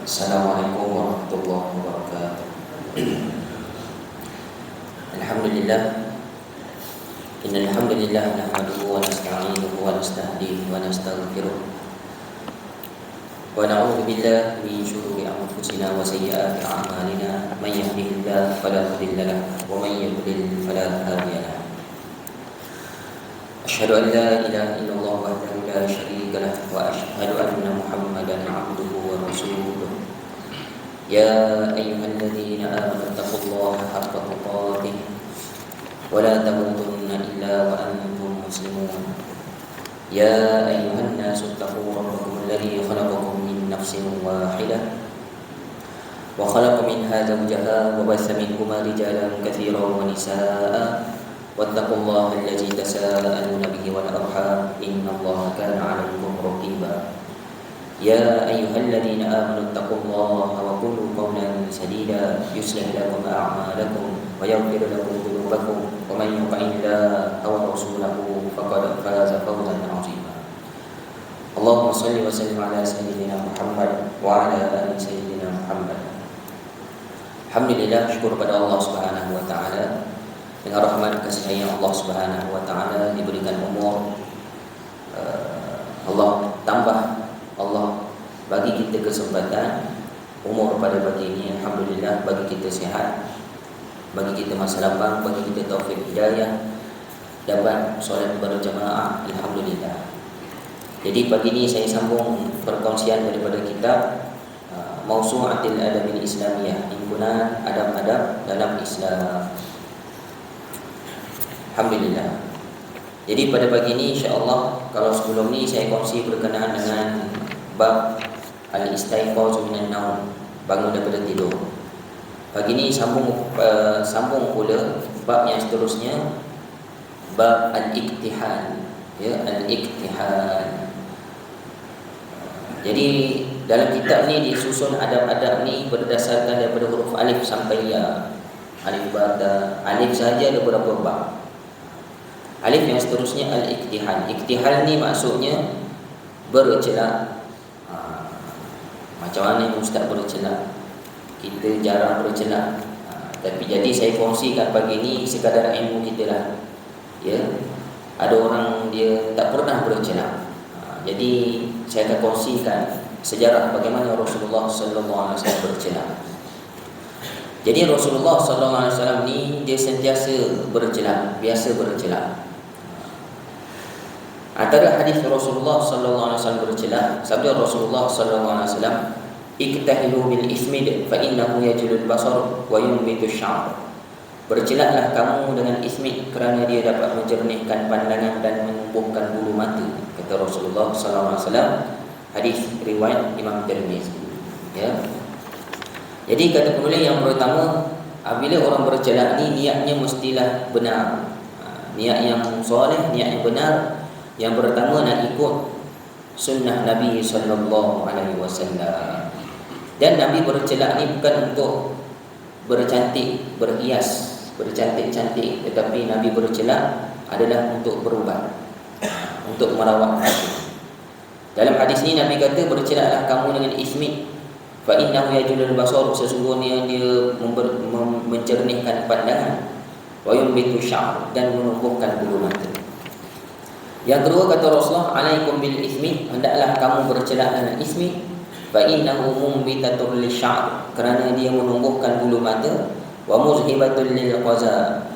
Assalamualaikum warahmatullahi wabarakatuh. Alhamdulillah, innal hamdalillah nahmaduhu wa nasta'inuhu wa nastahdihi wa nastaghfiruh wa na'udzu billahi min shururi anfusina wa sayyiati a'malina. Man yahdihillahu fala mudilla lahu wa man yudlil fala hadiya lahu. Asyhadu an la ilaha illallah wahdahu la syarika lahu wa asyhadu anna Muhammadan 'abduhu wa rasuluh. Ya ayyuhalladzina amanu taqullaha haqqa tuqatih wa la tamutunna illa wa antum muslimun. Ya ayyuhan nasu taqu rabbakum alladzi khalaqakum min nafsin wahidah wa khalaqa minha zawjaha wa bassa minhuma rijalan katsiran wa nisaa'a wattaqullaha alladzi tasaaluna bihi wal arham innallaha kana 'alaykum raqiba. Ya ayyuhalladzina amanu taqullaha wa qulu qawlan sadida yuslih lakum a'malakum wa yaghfir lakum dhunubakum wa man yuti'illaha wa rasulahu faqad faza fawzan 'azima. Allahumma shalli wa sallim ala sayyidina Muhammad wa ala ali sayyidina Muhammad. Alhamdulillah, syukur pada Allah Subhanahu wa taala. Dengan rahmat kasih sayang Allah Subhanahu wa taala diberikan umur, Allah tambah, Allah bagi kita kesempatan umur pada pagi ini. Alhamdulillah, bagi kita sihat, bagi kita masa lapang, bagi kita taufik hidayah, dapat solat berjamaah. Alhamdulillah. Jadi pagi ini saya sambung perkongsian daripada kitab Mawsu'atul Adabil Islamiyah, himpunan adab-adab dalam Islam. Alhamdulillah. Jadi pada pagi ini insya-Allah, kalau sebelum ni saya kongsi berkenaan dengan bab al-istaiqaz minan naum, bangun daripada tidur. Pagi ini sambung pula bab yang seterusnya, bab al-iktihal, ya, al-iktihal. Jadi dalam kitab ni disusun adab-adab ni berdasarkan daripada huruf alif sampai ya. Alif bata, alif saja ada berapa bab. Alif yang seterusnya al-iktihal. Iktihal ni maksudnya bercelak. Macam mana ustaz bercelak? Kita jarang bercelak. Tapi jadi saya kongsikan pagi ni sekadar ilmu kita lah. Ya. Ada orang dia tak pernah bercelak. Jadi saya akan kongsikan sejarah bagaimana Rasulullah sallallahu alaihi wasallam bercelak. Jadi Rasulullah sallallahu alaihi wasallam ni dia sentiasa bercelak, biasa bercelak. Antara hadis Rasulullah sallallahu alaihi wasallam bercelak, sabda Rasulullah sallallahu alaihi wasallam, "Iktahilu bil ismid fa innahu yajlul basar wa yumbitu sya'ar." Bercelaklah kamu dengan ismid kerana dia dapat menjernihkan pandangan dan menumbuhkan bulu mata, kata Rasulullah sallallahu alaihi wasallam. Hadis riwayat Imam Tirmizi. Ya. Jadi kata penulis yang pertama, apabila orang bercelak ni niatnya mestilah benar. Niat yang soleh, niat yang benar. Yang pertama nak ikut sunnah Nabi sallallahu alaihi wasallam. Dan Nabi bercelak ni bukan untuk bercantik, berhias, bercantik-cantik, tetapi Nabi bercelak adalah untuk berubat, untuk merawat hati. Dalam hadis ni Nabi kata, bercelaklah kamu dengan ismi, fa innahu yajlul basar, sesungguhnya dia mencernihkan pandangan, wa yumbitu sya'ar, dan menumbuhkan bulu mata. Yang kedua kata Rasulullah, alaikum bil ismi, hendaklah kamu bercelak dengan ismi, fa innahu mumbitatul lisya'ar, kerana dia menumbuhkan bulu mata, wa muzhibatul lil qaza,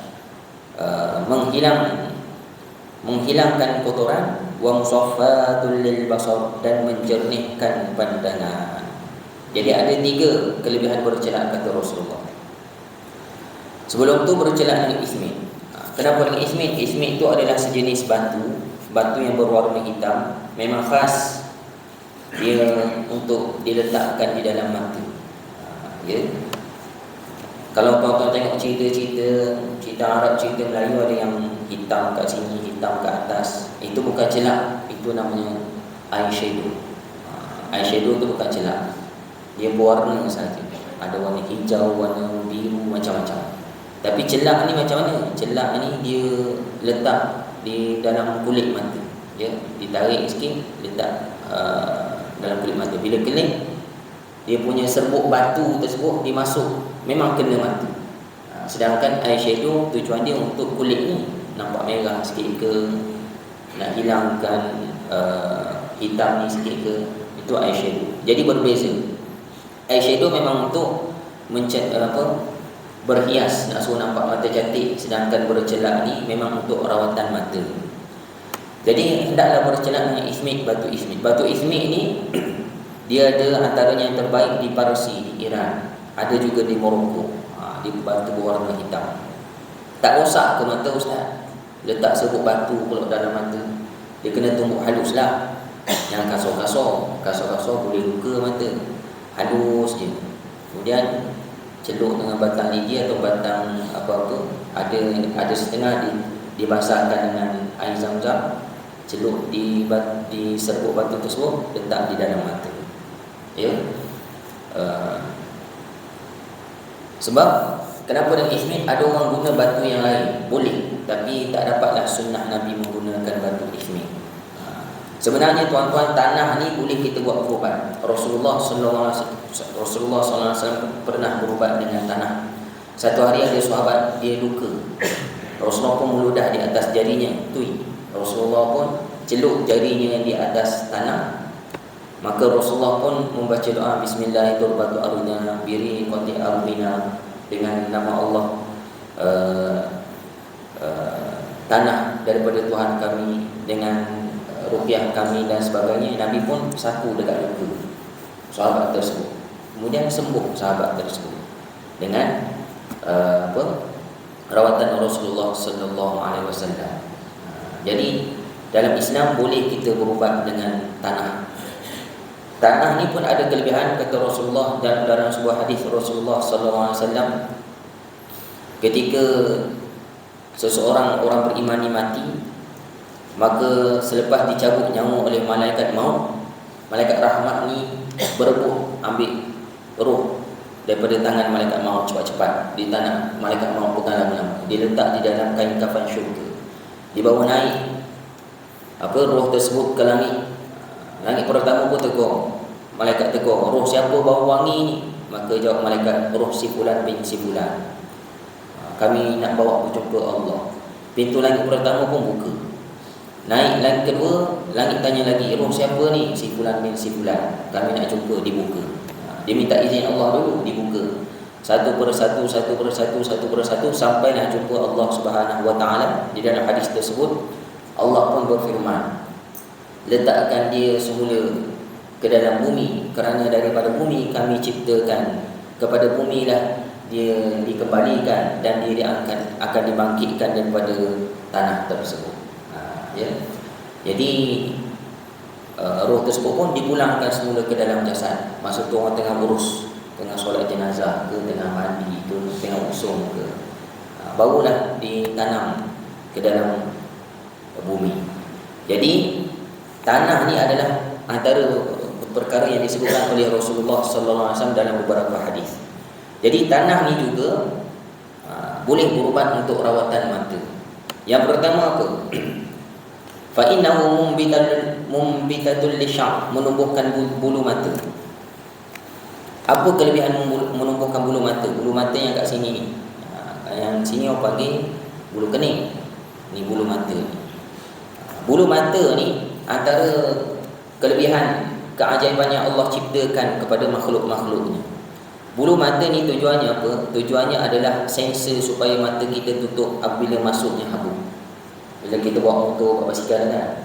menghilangkan kotoran, wa musaffatul lil basar, dan menjernihkan pandangan. Jadi ada 3 kelebihan bercelak kata Rasulullah. Sebelum tu bercelak dengan ismi. Kenapa dengan ismi? Ismi itu adalah sejenis batu yang berwarna hitam, memang khas dia untuk diletakkan di dalam mata. Ya. Kalau tuan-tuan tengok cerita Arab, cerita Melayu, ada yang hitam kat sini, hitam kat atas. Itu bukan celak, itu namanya eyeshadow. Eyeshadow tu bukan celak, dia berwarna saja. Ada warna hijau, warna biru, macam-macam. Tapi celak ni macam mana? Celak ni dia letak di dalam kulit mata, ya, ditarik sikit, letak dalam kulit mata. Bila kelip dia punya serbuk batu tersebut dimasuk, memang kena mata. Sedangkan eyeshadow tujuan dia untuk kulit ni nampak merah sikit ke, nak hilangkan hitam ni sikit ke, itu eyeshadow. Jadi berbeza. Eyeshadow memang untuk berhias, nak suruh nampak mata cantik. Sedangkan bercelak ni memang untuk rawatan mata. Jadi hendaklah bercelak dengan ismit, batu ismit. Batu ismit ni dia ada antaranya yang terbaik di Parsi, di Iran. Ada juga di Morocco. Di batu berwarna hitam. Tak rosak ke mata ustaz? Letak serbuk batu pula dalam mata. Dia kena tumbuk halus lah. Yang kasar-kasar boleh luka mata. Halus je. Kemudian celup dengan batang lidi atau batang apa-apa. Ada setengah dibasahkan dengan air zam-zam. Celup di serbuk batu tersebut, letak di dalam mata. Ya. Sebab kenapa dengan ismit? Ada orang guna batu yang lain, boleh, tapi tak dapatlah sunnah Nabi menggunakan batu ismit. Sebenarnya tuan-tuan, tanah ni boleh kita buat berubat. Rasulullah SAW pernah berubat dengan tanah. Satu hari ada sahabat dia luka, Rasulullah pun meludah di atas jarinya, tui. Rasulullah pun celup jarinya di atas tanah. Maka Rasulullah pun membaca doa Bismillahirrahmanirrahim, biri qati arbina, dengan nama Allah tanah daripada Tuhan kami, dengan rupiah kami dan sebagainya. Nabi pun sapu dekat luka sahabat tersebut. Kemudian sembuh sahabat tersebut dengan rawatan Rasulullah sallallahu alaihi wasallam. Jadi dalam Islam boleh kita berubat dengan tanah. Tanah ni pun ada kelebihan, kata Rasulullah dalam sebuah hadis Rasulullah sallallahu alaihi wasallam, ketika orang beriman ni mati, maka selepas dicabut nyawa oleh malaikat maut, malaikat rahmat ni berebut ambil roh daripada tangan malaikat maut cepat-cepat di tanah. Malaikat maut pegang lama-lama, dia letak di dalam kain kafan syurga, dibawa naik roh tersebut ke langit. Langit pertama pun tegur, malaikat tegur, roh siapa bau wangi ni? Maka jawab malaikat, roh si fulan bin si fulan, kami nak bawa berjumpa Allah. Pintu langit pertama pun buka. Naik langit kedua, langit tanya lagi, roh siapa ni? Si fulan bin si fulan, kami nak jumpa. Dibuka. Dia minta izin Allah dulu, dibuka. Satu persatu sampai nak jumpa Allah Subhanahu wa taala. Di dalam hadis tersebut Allah pun berfirman, letakkan dia semula ke dalam bumi, kerana daripada bumi kami ciptakan, kepada bumi lah dia dikembalikan, dan dia akan dibangkitkan daripada tanah tersebut. Ya. Jadi roh tersebut pun dipulangkan semula ke dalam jasad. Masa tu orang tengah urus, tengah solat jenazah ke, tengah mandi ke, tengah usung ke, barulah ditanam ke dalam bumi. Jadi tanah ni adalah antara perkara yang disebutkan oleh Rasulullah sallallahu alaihi wasallam dalam beberapa hadis. Jadi tanah ni juga boleh berubat untuk rawatan mata. Yang pertama apa? Fa innahu mumbitatul lisha', menumbuhkan bulu mata. Apa kelebihan menumbuhkan bulu mata? Bulu mata yang kat sini ni. Yang sini orang panggil bulu kening. Ni bulu mata ni. Bulu mata ni antara kelebihan, keajaiban yang Allah ciptakan kepada makhluk-makhluknya. Bulu mata ni tujuannya apa? Tujuannya adalah sensor supaya mata kita tutup apabila masuknya habuk. Bila kita bawa motor, bawa basikal kan,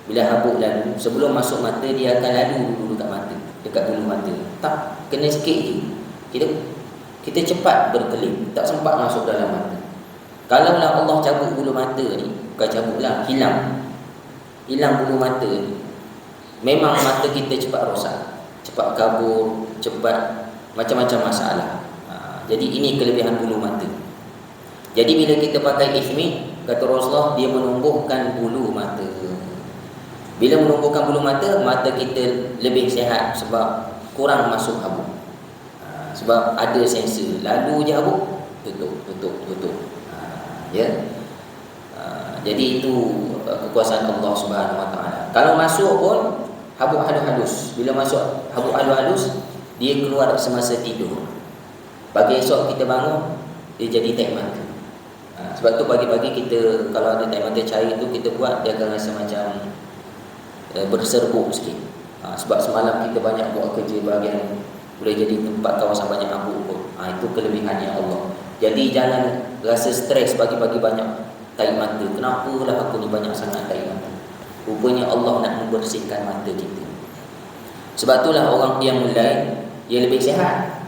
bila habuk lalu, sebelum masuk mata dia akan lalu dulu dekat mata, dekat bulu mata. Tak, kena sikit je. Kita cepat berkelip, tak sempat masuk dalam mata. Kalaulah Allah cabut bulu mata ni, bukan cabutlah, hilang bulu mata ni, memang mata kita cepat rosak, cepat kabur, cepat macam-macam masalah. Jadi ini kelebihan bulu mata. Jadi bila kita pakai ismit, kata Rasulullah, dia menumbuhkan bulu mata. Bila menumbuhkan bulu mata, mata kita lebih sihat sebab kurang masuk habuk. Sebab ada sensor, lalu je habuk, tutup. Ya. Jadi itu kekuasaan Allah Subhanahu wa taala. Kalau masuk pun habuk halus-halus. Bila masuk habuk halus-halus, dia keluar semasa tidur. Pagi esok kita bangun, dia jadi tahi mata. Sebab tu pagi-pagi kita kalau ada tahi mata cair tu kita buat, dia akan rasa macam berserbuk sikit. Sebab semalam kita banyak buat kerja bahagian, boleh jadi tempat kawasan banyak abu pun. Itu kelebihannya Allah. Jadi jangan rasa stres pagi-pagi banyak tahi mata. Kenapalah aku ni banyak sangat tahi mata? Rupanya Allah nak membersihkan mata kita. Sebab itulah orang yang mulai dia lebih sihat.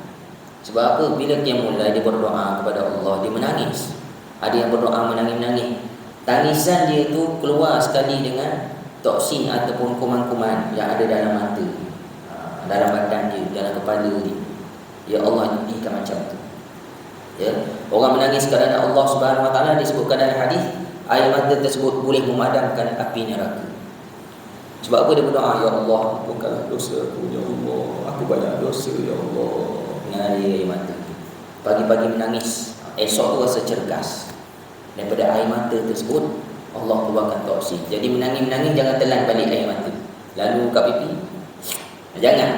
Sebab apa? Bila dia mulai dia berdoa kepada Allah, dia menangis. Ada yang berdoa menangis-nangis. Tangisan dia tu keluar sekali dengan toksin ataupun kuman-kuman yang ada dalam mata, dalam badan dia, dalam kepala dia. Ya Allah, jadikan macam tu. Ya, orang menangis kerana Allah Subhanahu Wa Taala disebutkan dalam hadis, air mata tersebut boleh memadamkan api neraka. Sebab apa dia berdoa? Ya Allah, ampunkanlah dosa aku, ya Allah, aku banyak dosa, ya Allah. Mengalir air mata. Pagi-pagi menangis, esok tu rasa cergas. Daripada air mata tersebut Allah keluarkan toksin. Jadi menangis-menangis jangan telan balik air mata, lalu kat pipi. Jangan.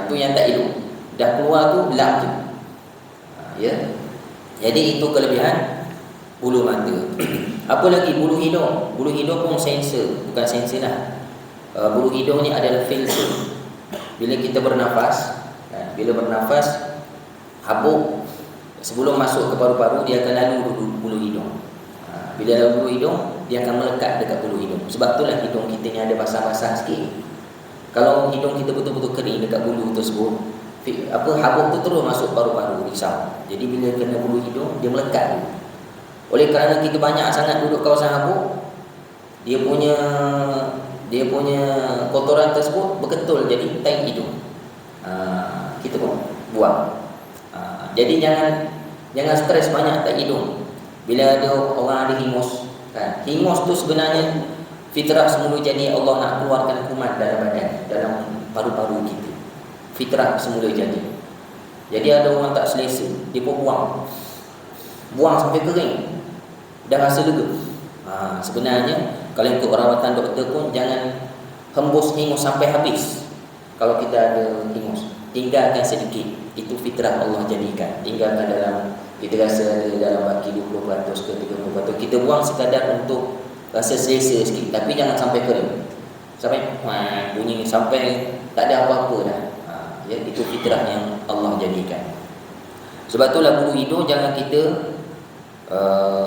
Itu yang tak elok. Dah keluar tu lap je. Ya. Jadi itu kelebihan bulu mata. Apa lagi? Bulu hidung. Bulu hidung pun sensor, bukan sensor lah. Bulu hidung ni adalah filter. Bila kita bernafas, habuk sebelum masuk ke paru-paru, dia akan lalu bulu hidung. Bila lalu bulu hidung, dia akan melekat dekat bulu hidung. Sebab itulah hidung kita ni ada basah-basah sikit. Kalau hidung kita betul-betul kering dekat bulu tersebut, habuk tu terus masuk paru-paru, risau. Jadi bila kena bulu hidung, dia melekat. Oleh kerana kita banyak sangat duduk kawasan habuk, dia punya kotoran tersebut berketul jadi tahi hidung. Kita pun buang. Jadi jangan stres banyak tahi hidung. Bila ada orang ada hingus, kan? Hingus tu sebenarnya fitrah semula jadi Allah nak keluarkan kuman dalam badan, dalam paru-paru kita. Fitrah semula jadi. Jadi ada orang tak selesa, dia pun buang sampai kering, dah rasa lega. Sebenarnya kalau ikut rawatan doktor pun jangan hembus hingus sampai habis. Kalau kita ada hingus, tinggalkan sedikit. Itu fitrah Allah jadikan. Tinggalkan dalam, kita rasa ada dalam baki 20% ke 30%, kita buang sekadar untuk rasa selesa sikit. Tapi jangan sampai kering, sampai bunyi, sampai tak ada apa-apa dah. Ya, itu fitrah yang Allah jadikan. Sebab itulah bulu hidung jangan kita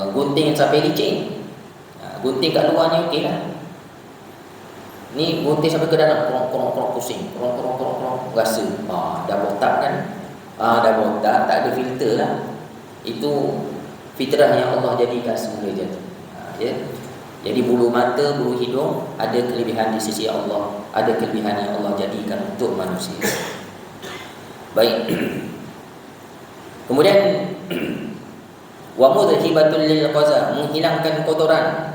gunting sampai licin. Gunting kat luar ni okey lah. Ni gunting sampai ke dalam, korong pusing, korong rasa. Dah botak kan? Dah botak, tak ada filter lah. Itu fitrah yang Allah jadikan semula jadi. Ya. Jadi bulu mata, bulu hidung ada kelebihan di sisi Allah, ada kelebihan yang Allah jadikan untuk manusia. Baik. Kemudian wa mudhibatul lil qaza, menghilangkan kotoran.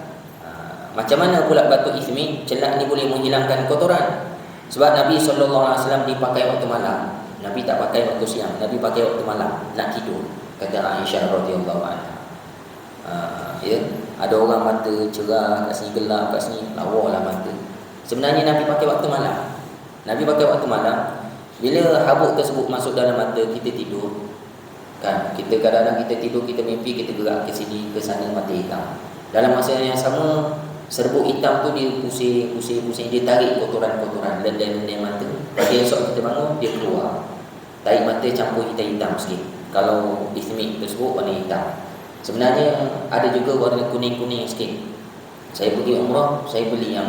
Macam mana pula batu ismi, celak ni boleh menghilangkan kotoran? Sebab Nabi SAW dipakai waktu malam. Nabi tak pakai waktu siang, Nabi pakai waktu malam nak tidur. Kata Aisyah radhiyallahu anha. Ya, ada orang mata cerah kat sini, gelap kat sini, lawalah mata. Sebenarnya Nabi pakai waktu malam. Nabi pakai waktu malam. Bila habuk tersebut masuk dalam mata, kita tidur. Kan, kita kadang-kadang kita tidur, kita mimpi, kita gerak ke sini, ke sana, mata hitam. Dalam masa yang sama, serbuk hitam tu dia pusing, dia tarik kotoran-kotoran lendai-lendai mata. Pagi esok kita bangun, dia keluar. Tarik mata campur hitam-hitam sikit. Kalau ismik tersebut warna hitam. Sebenarnya ada juga warna kuning-kuning sikit. Saya pergi umrah, saya beli yang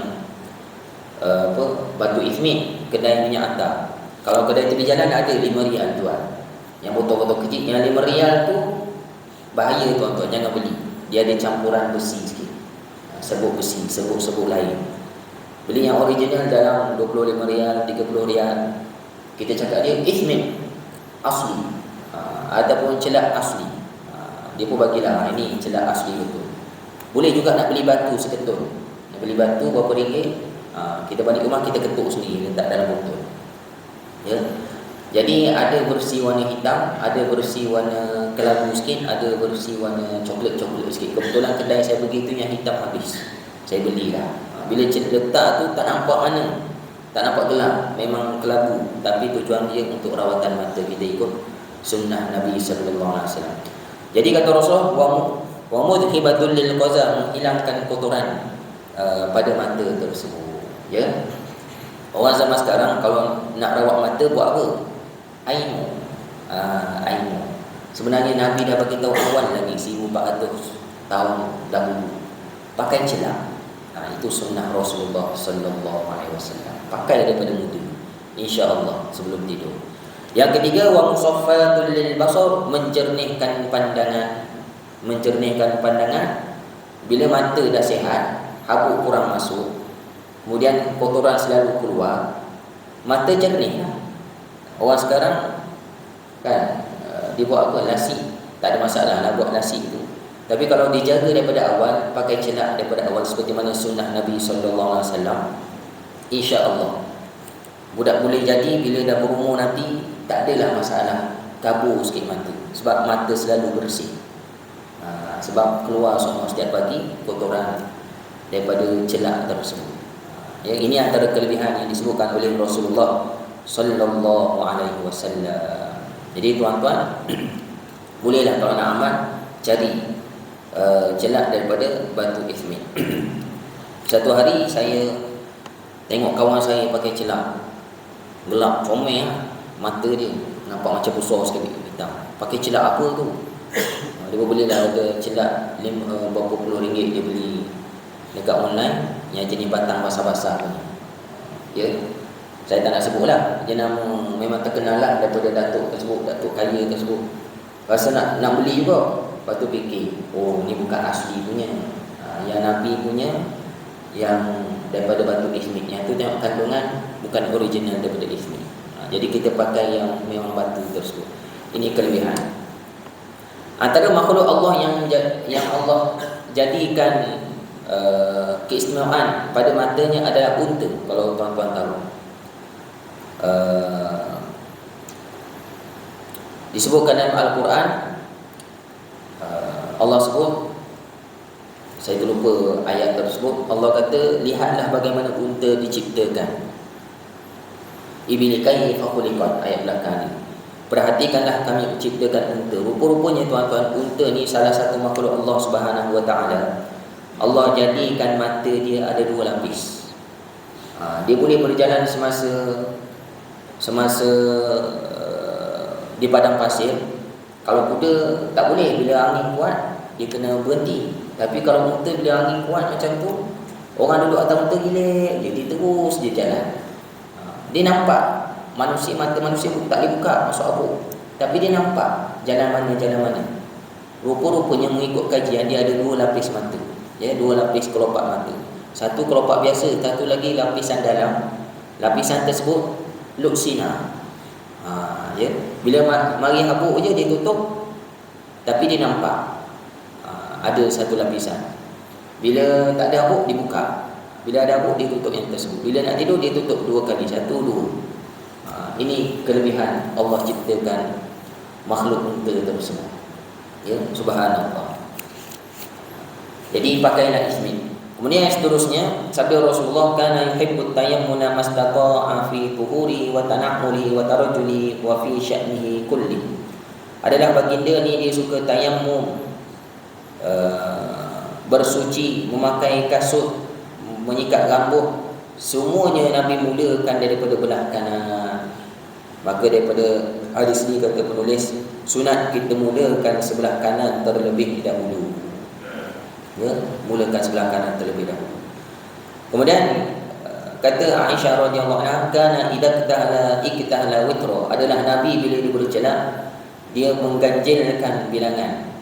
batu ismik, kedai minyak atar. Kalau kedai tepi jalan ada 5 rial tuan. Yang botol-botol kecil, yang 5 rial tu bahaya tuan-tuan, jangan beli. Dia ada campuran besi sikit. Serbuk besi, serbuk lain. Beli yang original dalam 25 rial, 30 rial. Kita cakap dia ismik asli, ataupun celak asli. Dia pun bagilah, ini celak asli betul. Boleh juga nak beli batu seketul. Nak beli batu berapa ringgit, kita balik rumah, kita ketuk sendiri, letak dalam botol. Ya. Jadi ada versi warna hitam, ada versi warna kelabu sikit, ada versi warna coklat-coklat sikit. Kebetulan kedai saya pergi tu yang hitam habis, saya belilah. Bila letak tu tak nampak mana. tak nampak gelap, memang kelabu, tapi tujuan dia untuk rawatan mata. Kita ikut sunnah Nabi sallallahu alaihi wasallam. Jadi kata Rasulullah, wa mudhibatul lil qaza, menghilangkan kotoran pada mata tersebut. Ya. Orang zaman sekarang kalau nak rawat mata buat apa? Ainu. Ainu. Sebenarnya Nabi dah bagi tahu awal lagi 1400 tahun dahulu. Pakai celak. Itu sunnah Rasulullah sallallahu alaihi wasallam. Pakai daripada muda, insya-Allah sebelum tidur. Yang ketiga, wa musaffatul lil basar, menjernihkan pandangan. Menjernihkan pandangan bila mata dah sihat, habuk kurang masuk, kemudian kotoran selalu keluar, mata jernih. Orang sekarang kan dia buat apa? Nasi, tak ada masalah lah buat nasi itu. Tapi kalau dijaga daripada awal, pakai celak daripada awal seperti mana sunnah Nabi sallallahu alaihi wasallam, insya-Allah budak boleh jadi bila dah berumur nanti tak adalah masalah kabur sikit mata, sebab mata selalu bersih. Sebab keluar semua setiap pagi kotoran daripada celak tersebut. Ya, ini antara kelebihan yang disebutkan oleh Rasulullah sallallahu alaihi wasallam. Jadi tuan-tuan, bolehlah kalau nak amal cari celak daripada batu ismin. Satu hari saya tengok kawan saya pakai celak, gelap comel mata dia, nampak macam besar sekali hitam. Pakai celak apa tu? Dia bolehlah ada celak berapa puluh ringgit dia beli dekat online yang jenis batang basah-basah punya. Ya. Saya tak nak sebutlah, dia nama memang terkenal lah daripada datuk tersebut, datuk kaya tersebut. Rasa nak beli juga. Lepas tu fikir, oh ni bukan asli punya, yang Nabi punya, yang daripada batu ismit. Yang tu tengok kandungan bukan original daripada ismit. Jadi kita pakai yang memang batu tersebut. Ini kelebihan. Antara makhluk Allah yang Allah jadikan keistimewaan pada matanya adalah unta. Kalau tuan-tuan tahu, disebutkan dalam Al-Quran, Allah sebut, saya terlupa ayat tersebut. Allah kata, lihatlah bagaimana unta diciptakan. Ibni kayfa khuliqat, ayat belakang ni. Perhatikanlah kami menciptakan unta. Rupa-rupanya tuan-tuan, unta ni salah satu makhluk Allah Subhanahu wa taala. Allah jadikan mata dia ada dua lapis. Dia boleh berjalan semasa di padang pasir. Kalau kuda tak boleh, bila angin kuat dia kena berhenti. Tapi kalau unta bila angin kuat macam tu, orang duduk atas unta gila, dia terus dia jalan. Dia nampak mata manusia tak boleh buka masuk abuk, tapi dia nampak jalan mana. Rupa-rupanya mengikut kajian dia ada dua lapis mata. Ya, dua lapis kelopak mata. Satu kelopak biasa, satu lagi lapisan dalam. Lapisan tersebut luksina. Ya, bila mari habuk je dia tutup, tapi dia nampak ada satu lapisan. Bila tak ada habuk dia buka, bila ada habuk dia tutup yang tersebut. Bila nak tidur dia tutup dua kali, satu dua. Ini kelebihan Allah ciptakan makhluk unta tersebut. Ya, subhanallah. Jadi pakailah ismin. Kemudian yang seterusnya, sabda Rasulullah, kana yuhibbut tayammuna mastata'a fi tuhuri wa tanahuli wa tarajuli wa fi sya'nihi kulli. Adalah baginda ni dia suka tayammum, bersuci, memakai kasut, menyikat rambut. Semuanya Nabi mulakan daripada belah kanan. Maka daripada hadis ni kata penulis, sunat kita mulakan sebelah kanan terlebih dahulu. Ya, mulakan sebelah kanan terlebih dahulu. Kemudian kata Aisyah radhiyallahu anha, kana idza iktahla witra, adalah Nabi bila dia bercelak dia mengganjilkan bilangan.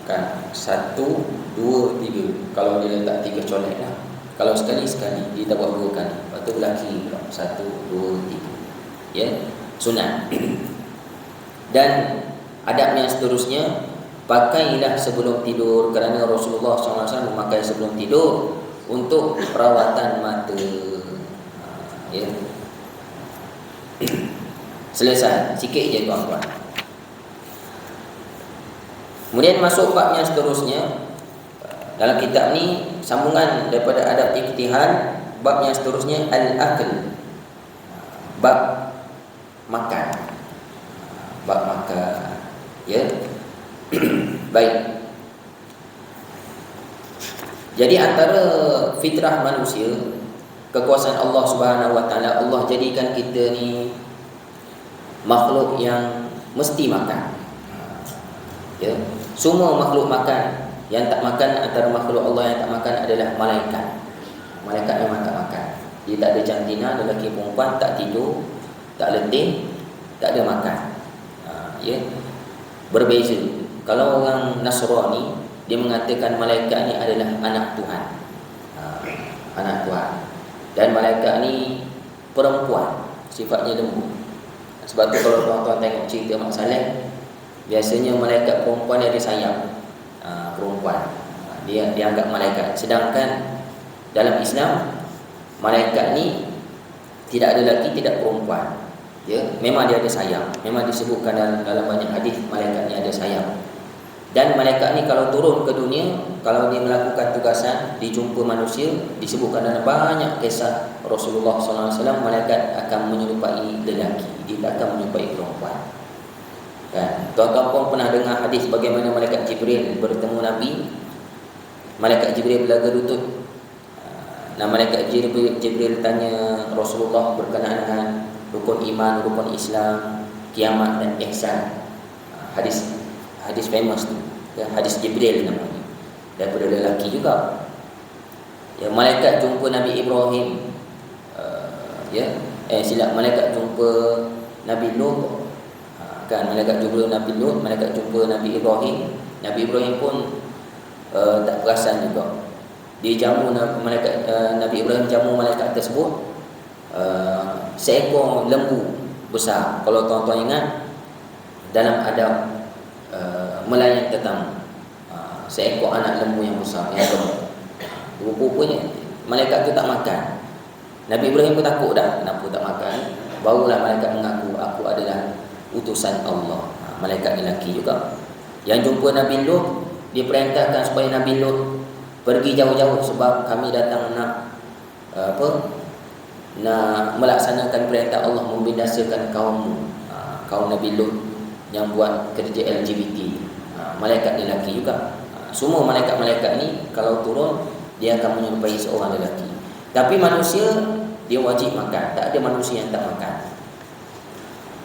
Kan 1 2 3. Kalau dia letak 3 colek lah. Kalau sekali dia tak buat 2 kali. Lepas tu berlaki pula 1 2 3. Ya, sunat. Dan adab yang seterusnya, pakailah sebelum tidur, kerana Rasulullah SAW memakai sebelum tidur untuk perawatan mata. Ya. Selesai, sikit je tuan-tuan. Kemudian masuk bab yang seterusnya. Dalam kitab ni sambungan daripada adab iktihal, bab yang seterusnya al-akl. Bab makan. Bab makan. Ya. Baik. Jadi antara fitrah manusia, kekuasaan Allah Subhanahu wa taala, Allah jadikan kita ni makhluk yang mesti makan. Ya. Semua makhluk makan. Yang tak makan antara makhluk Allah yang tak makan adalah malaikat. Malaikat memang tak makan. Dia tak ada jantina, lelaki perempuan, tak tidur, tak letih, tak ada makan. Ya. Berbeza. Kalau orang Nasrani, dia mengatakan malaikat ni adalah anak Tuhan. Anak Tuhan. Dan malaikat ni perempuan, sifatnya lembut. Sebab tu kalau tuan-tuan tengok cerita Mak Saleh, biasanya malaikat perempuan ada sayap. Perempuan dia dianggap malaikat. Sedangkan dalam Islam, malaikat ni tidak ada lelaki, tidak perempuan. Ya, memang dia ada sayap. Memang disebutkan dalam banyak hadis malaikat ni ada sayap. Dan malaikat ni kalau turun ke dunia, kalau dia melakukan tugasan, dijumpa manusia, disebutkan dalam banyak kisah Rasulullah SAW, malaikat akan menyerupai lelaki, dia tak akan menyerupai perempuan. Kan? Tuan-tuan pun pernah dengar hadis bagaimana malaikat Jibril bertemu Nabi. Malaikat Jibril belaga lutut. Malaikat Jibril tanya Rasulullah berkenaan dengan rukun iman, rukun Islam, kiamat dan ihsan. Hadis famous tu. Ya, hadis Jibril namanya. Daripada lelaki juga. Ya, malaikat jumpa Nabi Ibrahim. Malaikat jumpa Nabi Lut. Kan, malaikat jumpa Nabi Lut, malaikat jumpa Nabi Ibrahim. Nabi Ibrahim pun tak perasan juga. Dia jamu Nabi Ibrahim jamu malaikat tersebut seekor lembu besar. Kalau tuan-tuan ingat dalam adab melayan tetamu, seekor anak lembu yang besar, yang gemuk. Rupanya malaikat tu tak makan. Nabi Ibrahim pun takut dah, kenapa tak makan. Barulah malaikat mengaku, aku adalah utusan Allah. Malaikat lelaki juga. Yang jumpa Nabi Lut, dia perintahkan supaya Nabi Lut pergi jauh-jauh sebab kami datang nak nak melaksanakan perintah Allah, membinasakan kaum Nabi Lut yang buat kerja LGBT. Malaikat lelaki juga. Semua malaikat-malaikat ni kalau turun, dia akan menyerupai seorang lelaki. Tapi manusia, dia wajib makan. Tak ada manusia yang tak makan.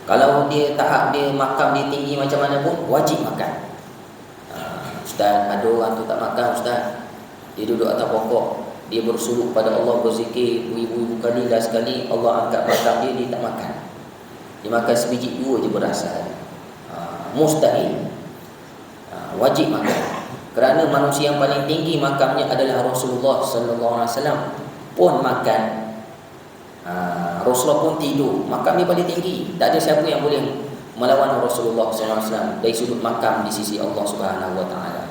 Kalau dia tahap dia makam dia tinggi macam mana pun, wajib makan. Ustaz, ada orang tu tak makan Ustaz. Dia duduk atas pokok, dia bersuluk pada Allah, berzikir ibu-ibu kali dah sekali, Allah angkat makam dia, dia tak makan. Dia makan sebiji dua je beras. Mustahil. Wajib makan. Kerana manusia yang paling tinggi makamnya adalah Rasulullah sallallahu alaihi wasallam pun makan. Rasulullah pun tidur, makam dia paling tinggi. Tak ada siapa yang boleh melawan Rasulullah SAW dari sudut makam di sisi Allah Subhanahu wa taala.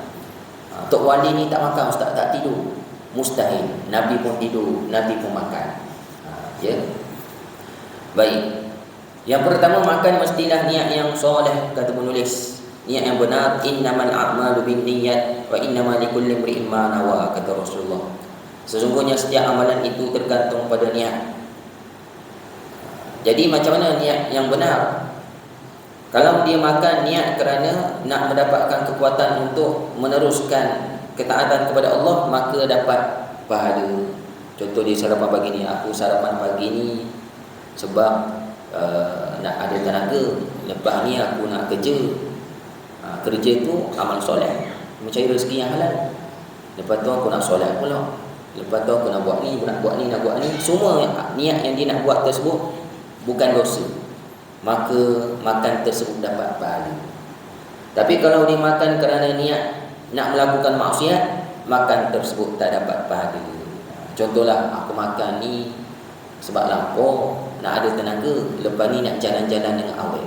Tok wali ni tak makan Ustaz, tak tidur. Mustahil. Nabi pun tidur, Nabi pun makan. Ya. Baik. Yang pertama, makan mestilah niat yang soleh, kata penulis. Niat yang benar. Innamal a'malu binniyat wa innamal likulli imri'in ma nawa, kata Rasulullah. Sesungguhnya setiap amalan itu tergantung pada niat. Jadi macam mana niat yang benar? Kalau dia makan niat kerana nak mendapatkan kekuatan untuk meneruskan ketaatan kepada Allah, maka dapat pahala. Contoh dia sarapan pagi ni, aku sarapan pagi ni sebab nak ada tenaga. Lepas ni aku nak kerja. Kerja tu amal soleh, mencari rezeki yang halal. Lepas tu aku nak solat pula. Lepas tu aku nak buat ni, nak buat ni. Semua niat yang dia nak buat tersebut bukan dosa, maka makan tersebut dapat pahala. Tapi kalau dia makan kerana niat nak melakukan maksiat, makan tersebut tak dapat pahala. Contohlah, aku makan ni sebab lapar, nak ada tenaga. Lepas ni nak jalan-jalan dengan awal.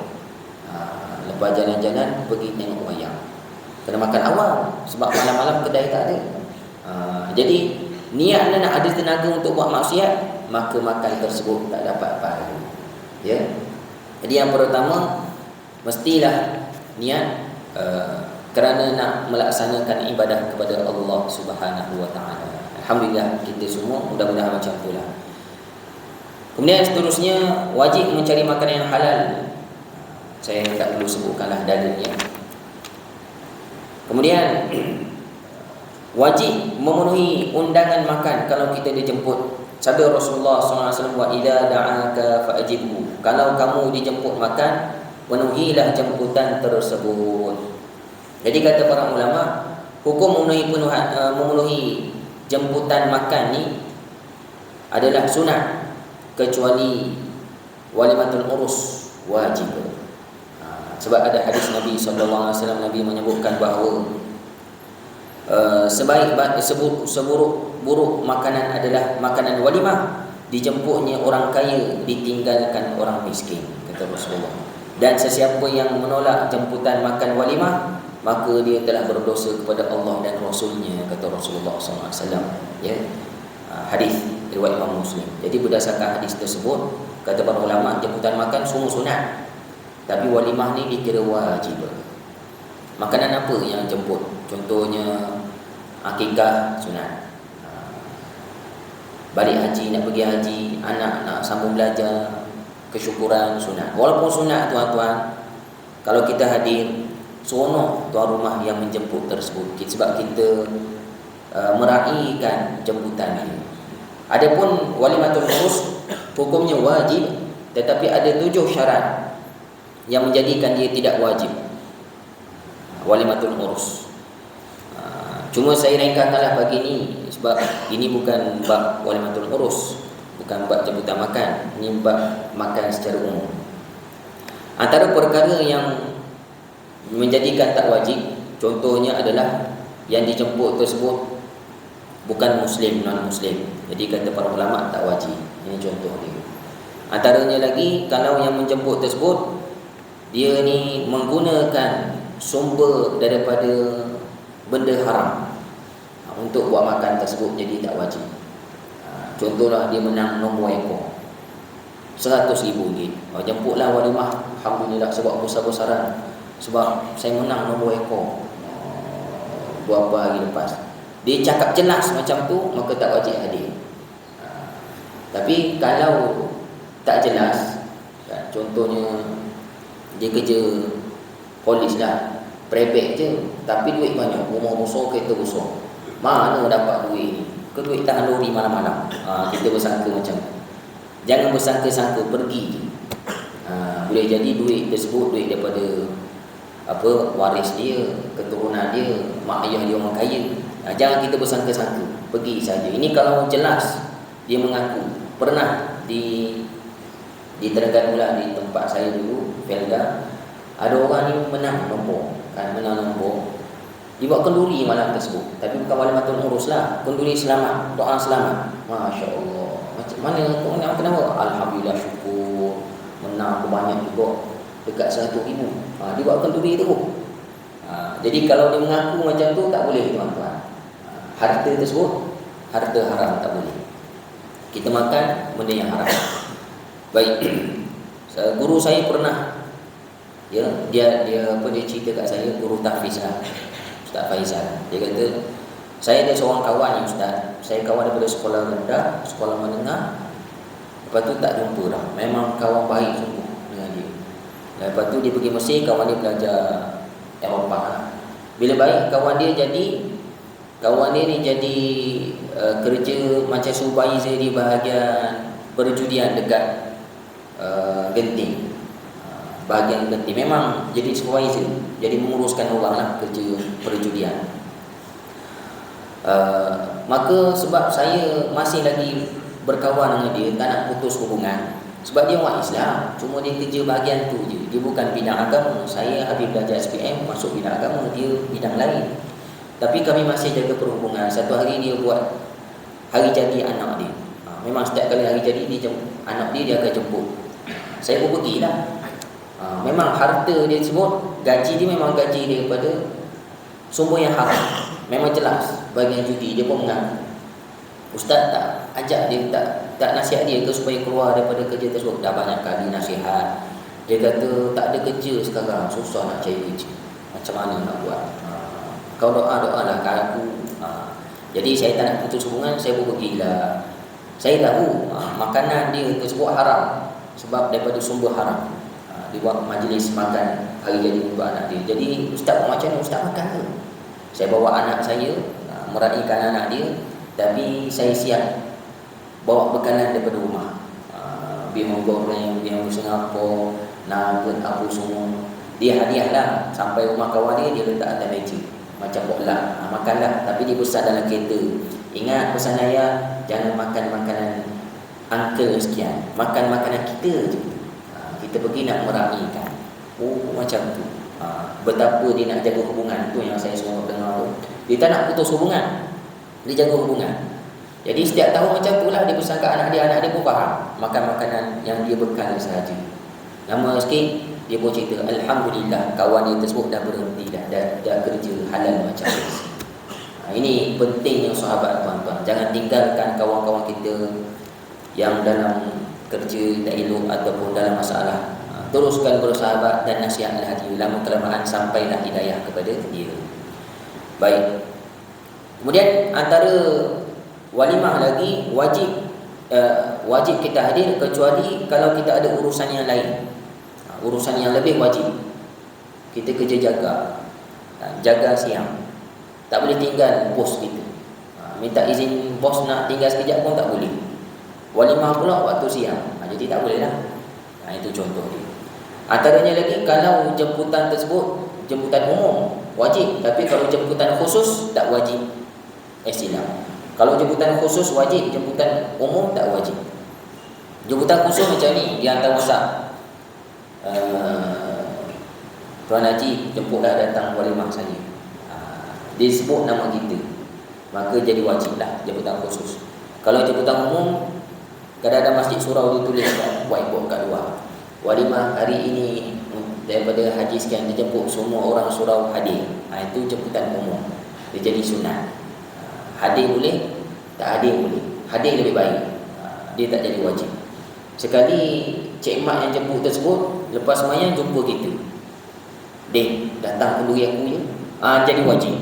Lepas jalan-jalan pergi tengok wayang, kena makan awal sebab malam-malam kedai tak ada. Jadi niatnya nak ada tenaga untuk buat maksiat, maka makan tersebut tak dapat pahala. Ya. Jadi yang pertama, mestilah niat kerana nak melaksanakan ibadah kepada Allah Subhanahu wa taala. Alhamdulillah kita semua mudah-mudahan macam itulah. Kemudian seterusnya, wajib mencari makanan yang halal. Saya tak perlu sebutkanlah dalilnya. Kemudian wajib memenuhi undangan makan kalau kita dijemput. Sabda Rasulullah SAW, wa idza da'aka fa'ajibhu. Kalau kamu dijemput makan, penuhilah jemputan tersebut. Jadi kata para ulama, hukum memenuhi jemputan makan ni adalah sunat, kecuali walimatul urus wajib. Sebab ada hadis Nabi SAW, Nabi menyebutkan bahawa seburuk makanan adalah makanan walimah, dijemputnya orang kaya, ditinggalkan orang miskin, kata Rasulullah. Dan sesiapa yang menolak jemputan makan walimah, maka dia telah berdosa kepada Allah dan Rasulnya, kata Rasulullah SAW. Ya, hadis riwayat Imam Muslim. Jadi berdasarkan hadis tersebut, kata para ulama, jemputan makan semua sunat, tapi walimah ni dikira wajib. Makanan apa yang jemput? Contohnya akikah sunat, balik haji, nak pergi haji, anak nak sambung belajar, kesyukuran sunat. Walaupun sunat tuan-tuan, kalau kita hadir, seronok tuan rumah yang menjemput tersebut, sebab kita meraihkan jemputan ini. Adapun walimatul urus, hukumnya wajib, tetapi ada 7 syarat yang menjadikan dia tidak wajib. Walimatul urus, cuma saya ringkaskanlah pagi ni, sebab ini bukan bab walimatul urus, bukan bab jemputan makan, ini bab makan secara umum. Antara perkara yang menjadikan tak wajib, contohnya adalah yang dijemput tersebut bukan muslim, non muslim. Jadi kata para ulama tak wajib. Ini contoh dia. Antaranya lagi, kalau yang menjemput tersebut dia ni menggunakan sumber daripada benda haram untuk buat makan tersebut, jadi tak wajib. Contohlah dia menang nombor ekor 100,000 ringgit. Jemputlah walimah, alhamdulillah, sebab besar-besaran, sebab saya menang nombor ekor beberapa hari lepas. Dia cakap jelas macam tu, maka tak wajib hadir. Tapi kalau tak jelas, contohnya dia kerja polis lah, prebek je, tapi duit banyak, rumah besar, kereta besar, mana dapat duit ni? Ke duit tahan lori malam-malam. Kita bersangka macam tu. Jangan bersangka-sangka, pergi je. Boleh jadi duit tersebut duit daripada waris dia, keturunan dia, mak ayah dia orang kaya. Jangan kita bersangka-sangka, pergi saja. Ini kalau jelas dia mengaku. Pernah di Terengganu lah, di tempat saya dulu, Felda, ada orang ni menang nombor, dia buat kenduri malam tersebut, tapi bukan walimatul urus lah, kenduri selamat, doa selamat. Masya Allah, macam mana kau menang, kenapa? Alhamdulillah, syukur, menang banyak juga, dekat 100,000. Dia buat kenduri tu. Jadi kalau dia mengaku macam tu, tak boleh tuan-tuan. Harta tersebut harta haram, tak boleh kita makan benda yang haram. Baik, guru saya pernah, dia cerita kat saya, guru tahfiz lah, Ustaz Faizal. Dia kata, saya ada seorang kawan yang Ustaz, saya kawan daripada sekolah rendah, sekolah menengah, lepas tu tak jumpa dah. Memang kawan baik sungguh dengan dia. Lepas tu dia pergi Mesir, kawan dia belajar Eropah lah. Bila baik kawan dia ni jadi kerja macam supervisor di bahagian perjudian dekat Genting, bahagian Genting. Memang jadi supervisor, jadi menguruskan orang lah, kerja perjudian. Maka sebab saya masih lagi berkawan dengan dia, tak nak putus hubungan, sebab dia orang Islam, cuma dia kerja bahagian tu je, dia bukan bidang agama. Saya habis belajar SPM, masuk bidang agama, dia bidang lain. Tapi kami masih jaga perhubungan. Satu hari dia buat hari jadi anak dia. Memang setiap kali hari jadi anak dia akan jemput. Saya pun pergilah. Memang harta dia sebut, gaji dia memang gaji daripada sumber yang haram. Memang jelas bahagian judi. Dia pun mengaku. Ustaz tak ajak dia, tak nasihat dia ke supaya keluar daripada kerja tersebut. Dah banyak kali nasihat. Dia kata tak ada kerja sekarang, susah nak cari kerja. Macam mana nak buat? Kau doa-doalah kat aku. Jadi saya tak nak putus hubungan, saya pun pergilah. Saya tahu makanan dia tersebut haram sebab daripada sumber haram. Dia buat majlis makan hari jadi untuk anak dia. Jadi ustaz buat macam mana? Ustaz makan ke? Saya bawa anak saya meraihkan anak dia, tapi saya siap bawa bekalan daripada rumah. Bihun goreng, bihun Singapura, nugget, apa semua. Dia hadiah lah. Sampai rumah kawan dia, dia letak atas meja macam potluck. Makanlah, tapi dia pesan dalam kereta. Ingat pesan ayah, jangan makan makanan uncle sekian, makan makanan kita je. Kita pergi nak meraihkan. Macam tu. Betapa dia nak jaga hubungan. Itu yang saya semua dengar. Dia tak nak putus hubungan, dia jaga hubungan. Jadi setiap tahun macam tu lah dia pesan ke anak dia pun faham makan makanan yang dia bekal sahaja. Lama sikit dia pun cerita, alhamdulillah kawan dia tersebut dah berhenti dah kerja halal macam ni. Ini pentingnya sahabat tuan-tuan. Jangan tinggalkan kawan-kawan kita yang dalam kerja tak elok ataupun dalam masalah. Teruskan bersahabat dan nasihatlah dia. Lama-kelamaan sampailah hidayah kepada dia. Baik. Kemudian antara walimah lagi wajib kita hadir kecuali kalau kita ada urusan yang lain. Urusan yang lebih wajib. Kita kerja jaga siang. Tak boleh tinggal bos kita. Minta izin bos nak tinggal sekejap pun tak boleh. Walimah pula waktu siang. Jadi tak boleh lah. Itu contoh dia. Antaranya lagi, kalau jemputan tersebut jemputan umum wajib, tapi kalau jemputan khusus tak wajib. Silam. Kalau jemputan khusus wajib, jemputan umum tak wajib. Jemputan khusus macam ni, dia hantar WhatsApp, Tuan Haji jemputlah datang walimah saya. Dia sebut nama kita, maka jadi wajiblah jemputan khusus. Kalau jemputan umum, kadang-kadang masjid surau dia tulis whiteboard kat luar, walimah hari ini daripada haji sekian dijemput semua orang surau hadir. Itu jemputan umum, dia jadi sunat. Hadir boleh, tak hadir boleh. Hadir lebih baik, dia tak jadi wajib. Sekali Cik Mat yang jemput tersebut lepas semayang jumpa kita, Dek, datang kenduri aku je, jadi wajib.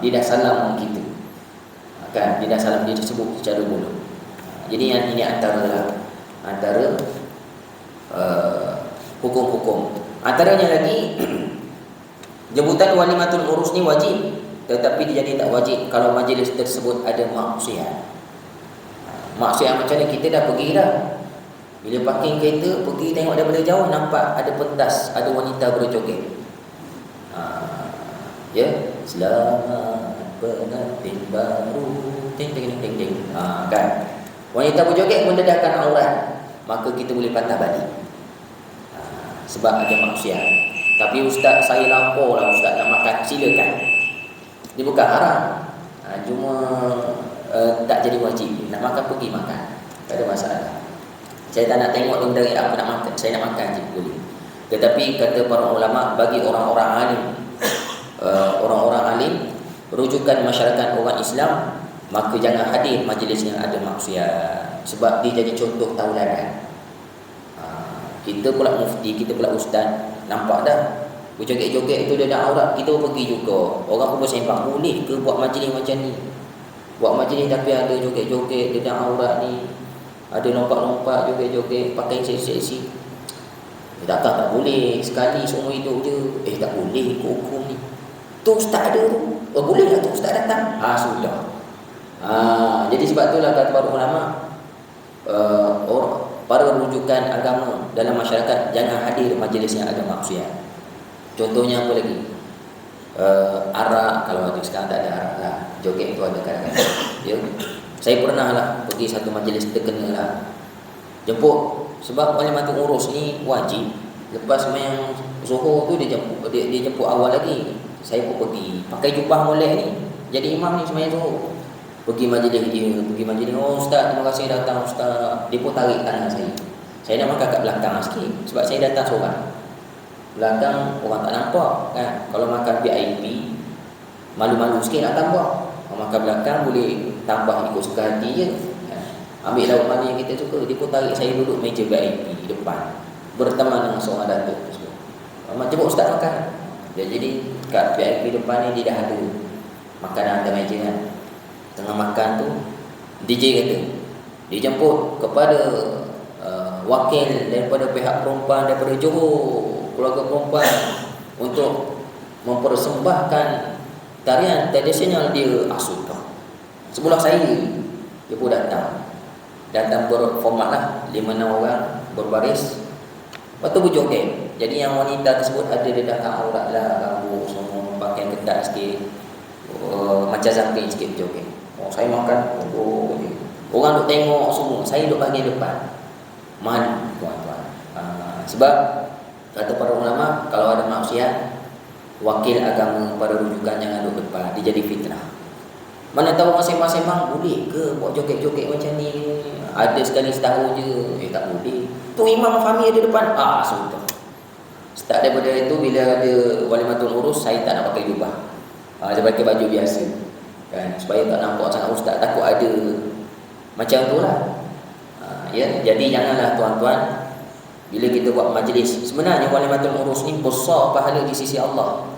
Dia dah salam dengan kita, kan? Dia dah salam, dia tersebut secara mulut. Jadi yang ini antara hukum-hukum. Antaranya lagi jemputan walimatul urus ni wajib, tetapi dia jadi tak wajib kalau majlis tersebut ada maksiat. Maksiat macam ni, kita dah pergi dah. Bila parking kereta, pergi tengok daripada jauh, nampak ada pentas, ada wanita berjoget. Ya, selamat pengantin baru, ting ting ting ting. Kan? Wanita berjoget mendedahkan aurat, maka kita boleh patah balik. Sebab ada maksiat. Tapi ustaz, saya lapor lah ustaz nak makan, silakan. Dia bukan haram, cuma tak jadi wajib. Nak makan pergi makan, tak ada masalah. Saya tak nak tengok dia dari apa nak makan, saya nak makan je boleh. Tetapi kata para ulama, bagi orang-orang alim, rujukan masyarakat orang Islam, maka jangan hadir majlis yang ada maksiat, sebab dia jadi contoh tauladan. Kita pula mufti, kita pula ustaz, nampak dah berjoget-joget itu dia dah aurat, kita pun pergi juga. Orang pun bersembang, boleh ke buat majlis macam ni? Buat majlis tapi ada joget-joget, dia dah aurat ni, ada lompat-lompat, joget-joget, pakai seksi-seksi. Takkan tak boleh, sekali seumur hidup je. Tak boleh ikut hukum ni. Tu ustaz ada tu, boleh lah tu ustaz datang. Sudah. Jadi sebab itulah kata para ulama, para rujukan agama dalam masyarakat jangan hadir majlis yang ada maksiat. Contohnya apa lagi? Arak, kalau ada sekarang tak ada arak lah. Joget tu ada kadang-kadang. Ya. Saya pernah lah pergi satu majlis terkenal lah. Jemput, sebab walimatul urus ni wajib. Lepas main Zuhur tu dia jemput awal lagi. Saya pun pergi, pakai jubah molek ni, jadi imam ni semayang Zuhur. Pergi majlis dia, oh ustaz, terima kasih datang ustaz. Dia pun tarik tangan saya. Saya nak makan kat belakang sikit, sebab saya datang seorang. Belakang orang tak nampak kan. Kalau makan VIP, malu-malu sikit nak tambah. Kalau makan belakang boleh tambah ikut suka hati je. Ambil lauk mana yang kita suka. Dia pun tarik saya duduk meja VIP di depan, berteman dengan seorang datuk. Macam ustaz makan. Jadi kat VIP depan ni dia dah ada makanan atas meja kan. Tengah makan tu DJ kata dijemput kepada wakil daripada pihak perempuan daripada Johor, keluarga perempuan, untuk mempersembahkan tarian tradisional dia Asuka. Sebelah saya dia pun datang berformat lah, 5-6 orang berbaris, lepas tu berjoget. Jadi yang wanita tersebut ada dedakan aurat lah, rambut semua, pakai ketat sikit, macam zamping sikit berjoget. Saya makan, orang duk tengok semua, saya duk bahagian depan. Malu tuan-tuan. Sebab kata para ulama, kalau ada maksiat, wakil agama pada rujukan jangan duduk depan, dia jadi fitnah. Mana tahu masing-masing boleh ke buat joget-joget macam ni? Ada sekali setahun je, tak boleh. Tu imam fahmi ada depan, sudah. Start daripada itu, bila ada walimatul urus, saya tak nak pakai jubah. Saya pakai baju biasa, kan, supaya tak nampak sangat ustaz, takut ada macam tu lah. Ya, jadi janganlah tuan-tuan, bila kita buat majlis, sebenarnya walimatul urus ni besar pahala di sisi Allah.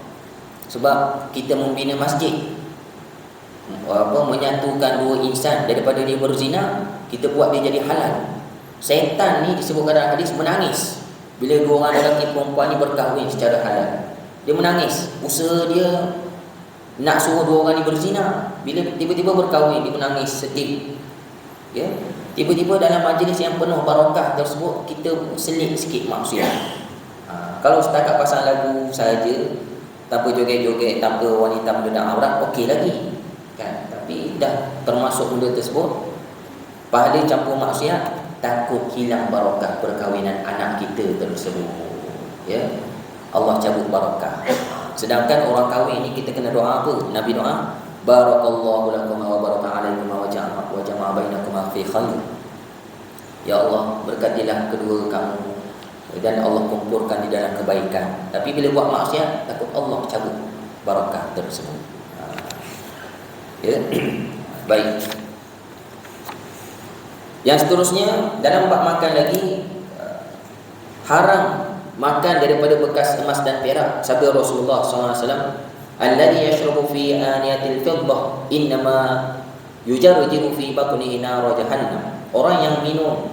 Sebab kita membina masjid, menyatukan dua insan daripada dia berzina, kita buat dia jadi halal. Syaitan ni disebutkan dalam hadis menangis bila dua orang lelaki perempuan ni berkahwin secara halal. Dia menangis, usaha dia nak suruh dua orang ni berzina, bila tiba-tiba berkahwin dia menangis sedih. Ya, tiba-tiba dalam majlis yang penuh barakah tersebut kita selit sikit maksiat. Kalau setakat pasang lagu saja, tanpa joget-joget, tanpa wanita mendedah aurat, okey lagi, kan? Tapi dah termasuk benda tersebut, pahala campur maksiat, takut hilang barakah perkahwinan anak kita tersebut. Ya, Allah cabut barakah. Sedangkan orang kahwin ni kita kena doa apa? Nabi doa, barakallahu lakum wa baraka alaikum wa jama'a bainakum fi khair. Ya Allah, berkatilah kedua kamu dan Allah kumpulkan di dalam kebaikan. Tapi bila buat maksiat, takut Allah cabut barakah tersebut. Ya. Baik. Yang seterusnya, dalam bab makan lagi, haram makan daripada bekas emas dan perak. Sabda Rasulullah SAW, alladhi yashrabu fi aniyatil fiddah innama yujarjiru fi batnihi nar jahannam. Orang yang minum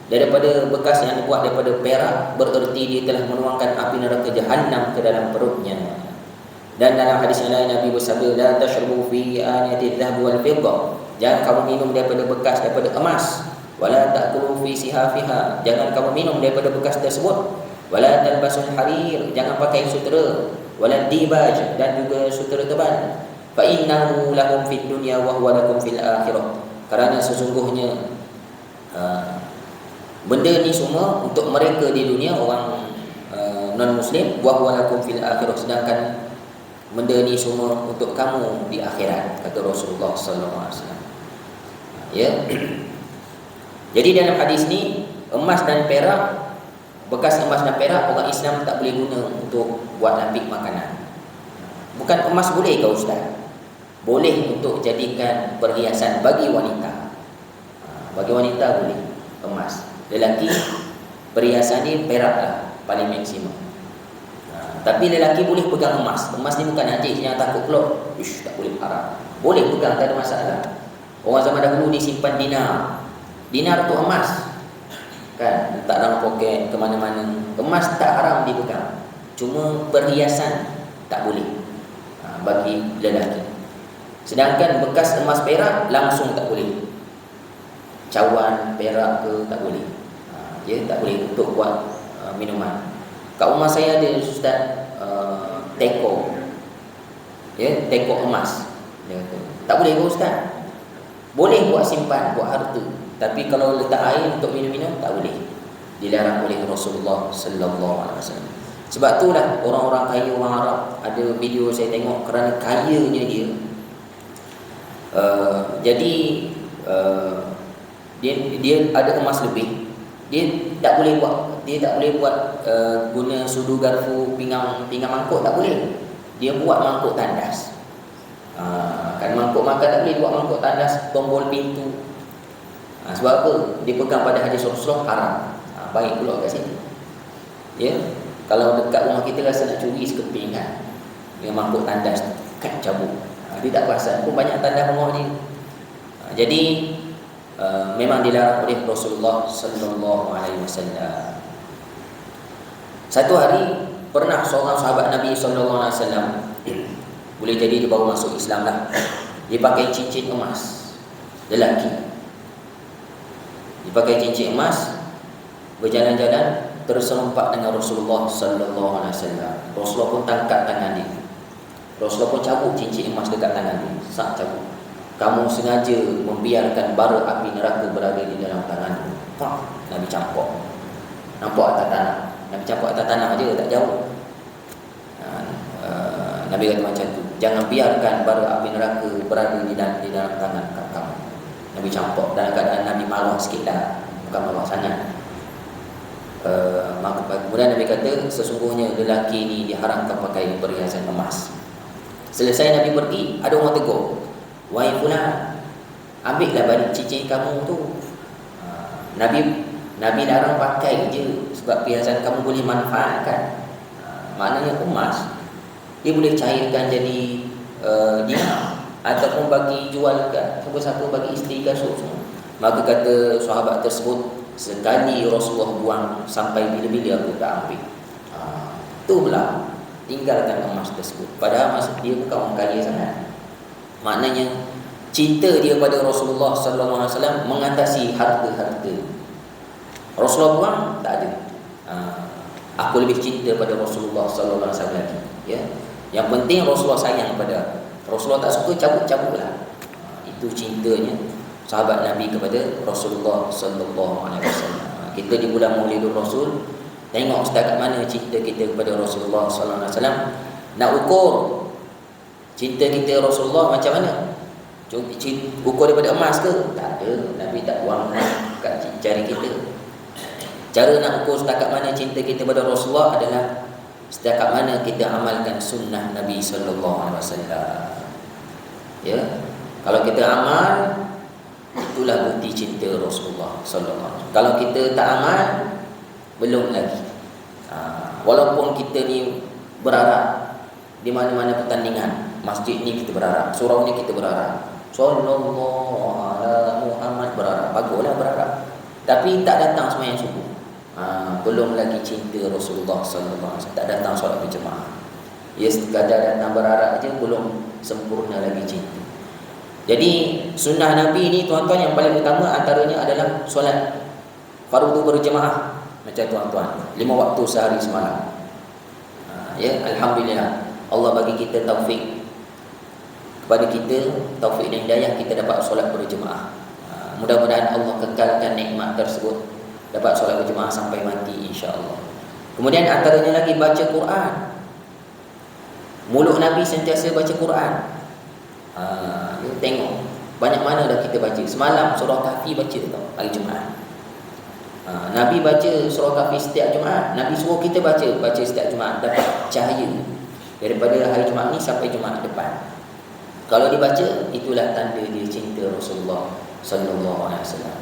daripada bekas yang dibuat daripada perak, bererti dia telah menuangkan api neraka jahannam ke dalam perutnya. Dan dalam hadis yang lain Nabi bersabda, la tashrabu fi aniyatidh dhahab wal fiddah, jangan kamu minum daripada bekas daripada emas. Wala ta'kulu fi sihafiha, jangan kamu minum daripada bekas tersebut. Wala talbasul harir, jangan pakai sutera. Wala dibaj, dan juga sutera tebal. Fa innahu lahum fid dunya wa huwa lakum fil akhirah, kerana sesungguhnya benda ni semua untuk mereka di dunia, orang non-muslim, wa huwa lakum fil akhirah, sedangkan benda ni semua untuk kamu di akhirat, kata Rasulullah sallallahu alaihi wasallam. Ya. Jadi dalam hadis ni, emas dan perak, bekas emas dan perak, orang Islam tak boleh guna untuk buat lapik makanan. Bukan emas boleh ke ustaz? Boleh untuk jadikan perhiasan bagi wanita. Bagi wanita boleh emas. Lelaki perhiasan ni perak lah paling maksimum. Tapi lelaki boleh pegang emas. Emas ni bukan najis, yang takut keluar, tak boleh, haram. Boleh pegang, tak ada masalah. Orang zaman dahulu disimpan dinar. Dinar tu emas, kan, letak dalam poket ke mana-mana. Emas tak haram dipegang, cuma perhiasan tak boleh bagi lelaki. Sedangkan bekas emas perak langsung tak boleh. Cawan perak ke tak boleh. Ya, tak boleh untuk buat minuman. Kat rumah saya ada ustaz teko. Ya, teko emas. Ya, tak boleh ke ustaz? Boleh buat simpan, buat harta. Tapi kalau letak air untuk minum-minum tak boleh. Dilarang oleh Rasulullah sallallahu alaihi wasallam. Sebab itulah orang-orang kaya, orang Arab, ada video saya tengok, kerana kayanya dia, jadi dia ada emas lebih, dia tak boleh buat guna sudu, garpu, pinggang mangkuk, tak boleh. Dia buat mangkuk tandas. Kan mangkuk makan tak boleh, buat mangkuk tandas, tombol pintu. Sebab apa? Dia pegang pada hadis Rasulullah, haram. Baik pula kat sini. Ya, kalau dekat rumah kita rasa nak curi sekeping kan, dengan mangkuk tandas, kan cabut. Dia tak perasan pun banyak tandas rumah ni. Jadi memang dilarang oleh Rasulullah sallallahu alaihi wasallam. Satu hari pernah seorang sahabat Nabi sallallahu alaihi wasallam, boleh jadi dia baru masuk Islam lah, dia pakai cincin emas, lelaki. Dia pakai cincin emas, berjalan-jalan terserempak dengan Rasulullah sallallahu alaihi wasallam. Rasulullah pun tangkap tangan dia. Rasulullah pun cabut cincin emas dekat tangan dia. Sak cabut. Kamu sengaja membiarkan bara api neraka berada di dalam tanganmu. Nabi campur. Nampak atas tanah. Nabi campur atas tanah je, tak jauh. Nabi kata macam tu. Jangan biarkan bara api neraka berada di dalam tangan kamu. Nabi campur dalam keadaan Nabi malu sikit lah. Bukan malu sangat. Kemudian Nabi kata, sesungguhnya lelaki ni diharamkan pakai perhiasan emas. Selesai Nabi pergi, ada orang tegur, wahai fulan, ambillah balik cincin kamu tu. Nabi larang pakai je, sebab perhiasan kamu boleh manfaatkan. Maknanya emas, dia boleh cairkan jadi dinar, ataupun bagi jual kat siapa-siapa, bagi isteri kasut semua. Maka kata sahabat tersebut, sekali Rasulullah buang, sampai bila-bila aku tak ambil. Tu pula, tinggalkan emas tersebut. Padahal masa dia bukan orang kaya sangat. Maknanya cinta dia pada Rasulullah sallallahu alaihi wasallam mengatasi harta-harta. Rasulullah buang, tak ada. Aku lebih cinta pada Rasulullah sallallahu alaihi wasallam lagi. Ya. Yang penting Rasulullah sayang pada. Rasulullah tak suka, cabut-cabutlah. Itu cintanya sahabat Nabi kepada Rasulullah sallallahu alaihi wasallam. Kita di bulan Maulidur Rasul, tengok setakat mana cinta kita kepada Rasulullah sallallahu alaihi wasallam. Nak ukur cinta kita Rasulullah macam mana? Ukur daripada emas ke? Tak ada. Nabi tak buang kat jari kita. Cara nak ukur setakat mana cinta kita kepada Rasulullah adalah setakat mana kita amalkan sunnah Nabi sallallahu alaihi wasallam. Ya. Kalau kita amal, itulah bukti cinta Rasulullah sallallahu alaihi wasallam. Kalau kita tak amal, belum lagi. Walaupun kita ni berharap di mana-mana pertandingan, masjid ni kita berharap, surau ni kita berharap, sallallahu alaihi Muhammad berharap, baguslah berharap, tapi tak datang sembahyang subuh, belum lagi cinta Rasulullah sallallahu alaihi wasallam. Tak datang solat berjemaah, ya sekadar datang berharap je, belum sempurna lagi cinta. Jadi sunnah Nabi ni tuan-tuan, yang paling utama antaranya adalah solat fardu berjemaah. Macam tuan-tuan, 5 waktu sehari semalam. Ya, alhamdulillah Allah bagi kita taufik. Kepada kita taufik dan hidayah, kita dapat solat berjemaah. Mudah-mudahan Allah kekalkan nikmat tersebut, dapat solat berjemaah sampai mati insya-Allah. Kemudian antaranya lagi baca Quran. Mulut Nabi sentiasa baca Quran. Tengok banyak mana dah kita baca. Semalam surah Kahfi baca tau, hari Jumaat. Nabi baca surah Kahfi setiap Jumaat. Nabi suruh kita baca setiap Jumaat, dapat cahaya daripada hari Jumaat ni sampai Jumaat depan. Kalau dibaca, itulah tanda dia cinta Rasulullah sallallahu alaihi wasallam.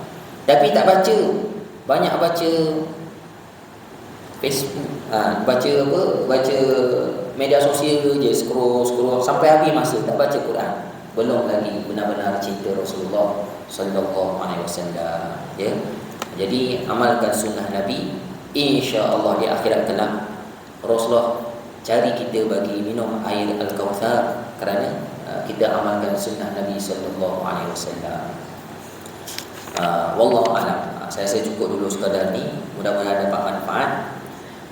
Tapi tak baca, banyak baca Facebook, baca media sosial je, scroll sampai habis masa, tak baca Quran. Belum lagi benar-benar cinta Rasulullah sallallahu alaihi wasallam. Ya. Jadi amalkan sunnah Nabi, insya-Allah di akhirat kelak Rasulullah cari kita bagi minum air Al-Kautsar kerana kita amalkan sunnah Nabi sallallahu alaihi wasallam. Wallahu a'lam. Saya cukup dulu sekadar ni, mudah-mudahan dapat manfaat.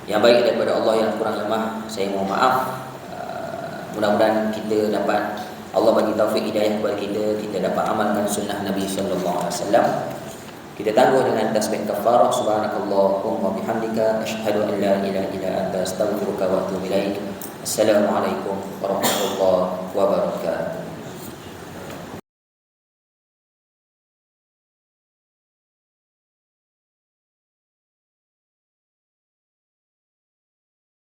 Yang baik daripada Allah, yang kurang lemah saya mohon maaf. Mudah-mudahan kita dapat, Allah bagi taufik hidayah kepada kita dapat amalkan sunnah Nabi sallallahu alaihi wasallam. Kita tangguh dengan tasbih kafarah. Subhanakallahumma bihamdika asyhadu an la ilaha illa anta astaghfiruka wa atubu ilaik. Assalamualaikum warahmatullahi wabarakatuh.